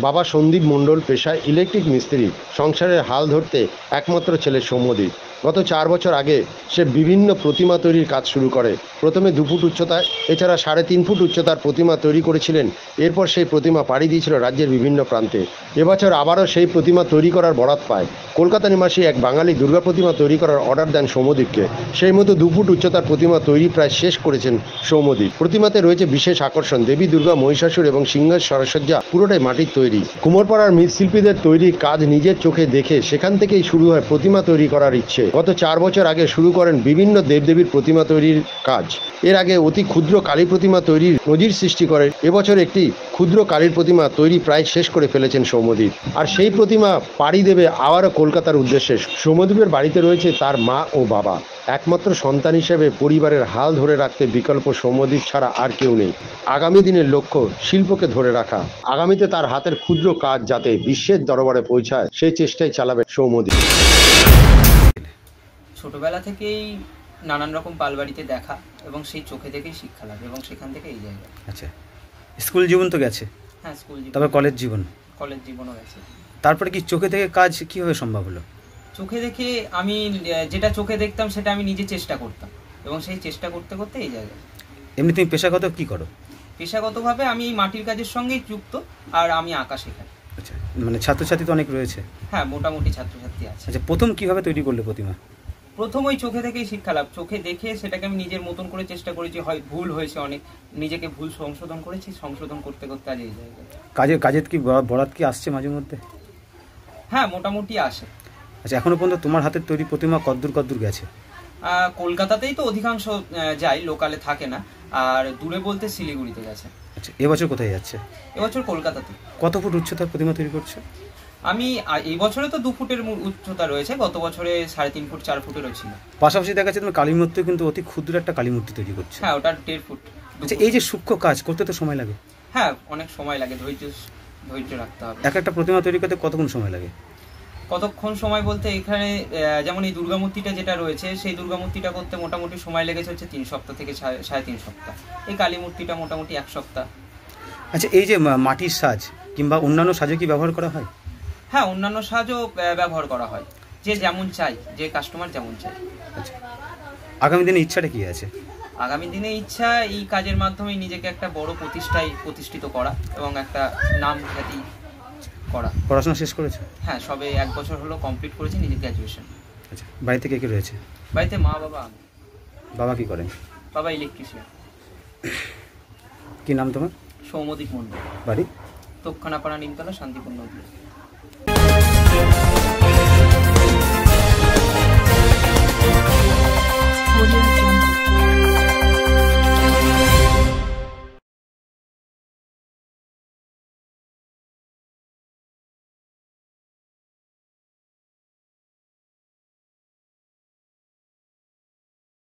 বাবা সন্দীপ মণ্ডল পেশায় ইলেকট্রিক মিস্ত্রি, সংসারের হাল ধরতে একমাত্র ছেলে সৌম্যদীপ। গত 4 বছর আগে সে বিভিন্ন প্রতিমা তৈরির কাজ শুরু করে। প্রথমে 2 ফুট উচ্চতায়, এছাড়া 3.5 ফুট উচ্চতার প্রতিমা তৈরি করেছিলেন। এরপর সেই প্রতিমা পাড়ি দিয়েছিল রাজ্যের বিভিন্ন প্রান্তে। এবছর আবারও সেই প্রতিমা তৈরি করার বরাত পায়। কলকাতা নিবাসী এক বাঙালি দুর্গা প্রতিমা তৈরি করার অর্ডার দেন সৌম্যদীপকে। সেই মতো 2 ফুট উচ্চতার প্রতিমা তৈরি প্রায় শেষ করেছেন সৌম্যদীপ। প্রতিমাতে রয়েছে বিশেষ আকর্ষণ, দেবী দুর্গা, মহিষাসুর এবং সিংহের সাজসজ্জা পুরোটাই মাটির তৈরি। কুমোরপাড়ার মৃৎশিল্পীদের তৈরি কাজ নিজের চোখে দেখে সেখান থেকেই শুরু হয় প্রতিমা তৈরি করার ইচ্ছে। গত 4 বছর আগে শুরু করেন বিভিন্ন দেবদেবীর প্রতিমা তৈরির কাজ। এর আগে অতি ক্ষুদ্র কালী প্রতিমা তৈরির নজির সৃষ্টি করে এবছর একটি ক্ষুদ্র কালীর প্রতিমা তৈরি প্রায় শেষ করে ফেলেছেন সৌম্যদীপ। আর সেই প্রতিমা পাড়ি দেবে আবারও কলকাতার উদ্দেশ্যে। সৌম্যদীপের বাড়িতে রয়েছে তার মা ও বাবা। একমাত্র সন্তান হিসেবে পরিবারের হাল ধরে রাখতে বিকল্প সৌম্যদীপ ছাড়া আর কেউ নেই। আগামী দিনের লক্ষ্য শিল্পকে ধরে রাখা। আগামীতে তার হাতের ক্ষুদ্র কাজ যাতে বিশ্বের দরবারে পৌঁছায় সেই চেষ্টাই চালাবে সৌম্যদীপ। ছোটবেলা থেকেই নানান রকম পালবাড়িতে দেখা এবং সেই চোখে দেখেই শিক্ষা লাগে এবং সেখান থেকে এই জায়গা। আচ্ছা, স্কুল জীবন তো গেছে। হ্যাঁ, স্কুল জীবন, তবে কলেজ জীবনও গেছে। তারপরে কি চোখে থেকে কাজ কিভাবে সম্ভব হলো? চোখে দেখে আমি যেটা চোখে দেখতাম সেটা আমি নিজে চেষ্টা করতাম এবং সেই চেষ্টা করতে করতে এই জায়গায়। এমনি তুমি পেশাগত কি করো? পেশাগতভাবে আমি মাটির কাজের সঙ্গেই যুক্ত আর আমি আঁকা শেখাই। আচ্ছা, মানে ছাত্রছাত্রী তো অনেক রয়েছে। হ্যাঁ, মোটামুটি ছাত্রছাত্রী আছে। আচ্ছা, প্রথম কিভাবে তৈরি করলে প্রতিমা? প্রথম ওই চোখে থেকেই শিক্ষা লাভ। চোখে দেখে সেটাকে আমি নিজের মতন করে চেষ্টা করেছি। হয় ভুল হয়েছে অনেক, নিজেকে ভুল সংশোধন করেছি, সংশোধন করতে করতে আজ এই জায়গায়। কাজের কি বরাত কি আসছে মাঝে মধ্যে? হ্যাঁ, মোটামুটি আসে। আচ্ছা, এখনো পর্যন্ত তোমার হাতের তৈরি প্রতিমা কদ্দূর গেছে? কলকাতাতেই তো অধিকাংশ যায়, লোকালে থাকে না। আর দূরে বলতে শিলিগুড়িতে গেছে। আচ্ছা, এবছর কোথায় যাচ্ছে? এবছর কলকাতাতে। কত ফুট উচ্চতার প্রতিমা তৈরি করছো? আমি এই বছরে তো 2 ফুটের উচ্চতা রয়েছে, গত বছরে 3.5 ফুট 4 ফুটেরও ছিল। পাশাপাশি দেখা যাচ্ছে তুমি কালী মূর্তি, কিন্তু অতি ক্ষুদ্র একটা কালী মূর্তি তৈরি করছো। হ্যাঁ, ওটা 1.5 ফুট। আচ্ছা, এই যে সূক্ষ্ম কাজ করতে তো সময় লাগে? হ্যাঁ, অনেক সময় লাগে, ধৈর্য রাখতে হবে। একটা প্রতিমা তৈরি করতে কতক্ষণ সময় লাগে? কতক্ষণ সময় বলতে এখানে যেমন এই দুর্গা মূর্তিটা যেটা রয়েছে, সেই দুর্গা মূর্তিটা করতে মোটামুটি সময় লেগেছে হচ্ছে 3 সপ্তাহ থেকে 3.5 সপ্তাহ। এই কালী মূর্তিটা মোটামুটি 1 সপ্তাহ। আচ্ছা, এই যে মাটির সাজ কিংবা অন্যান্য সাজে কি ব্যবহার করা হয়? হ্যাঁ, অন্যান্য সাজও ব্যবহার করা হয়, যে যেমন চাই, যে কাস্টমার যেমন চাই। আচ্ছা, আগামী দিনে ইচ্ছাটা কি আছে? আগামী দিনে ইচ্ছা এই কাজের মাধ্যমে নিজেকে একটা বড় প্রতিষ্ঠিত করা এবং একটা নাম খ্যাতি করা। পড়াশোনা শেষ করেছো? হ্যাঁ, সবে 1 বছর হলো কমপ্লিট করেছি নিজের গ্র্যাজুয়েশন। আচ্ছা, বাড়িতে কে কে রয়েছে? বাড়িতে মা, বাবা, আমি। বাবা কি করেন? বাবা ইলেকট্রিশিয়ান। কি নাম তোমার? সৌম্যদীপ মণ্ডল। বাড়ি? তক্ষণাপাড়া, নিমতলা, শান্তিপূর্ণ।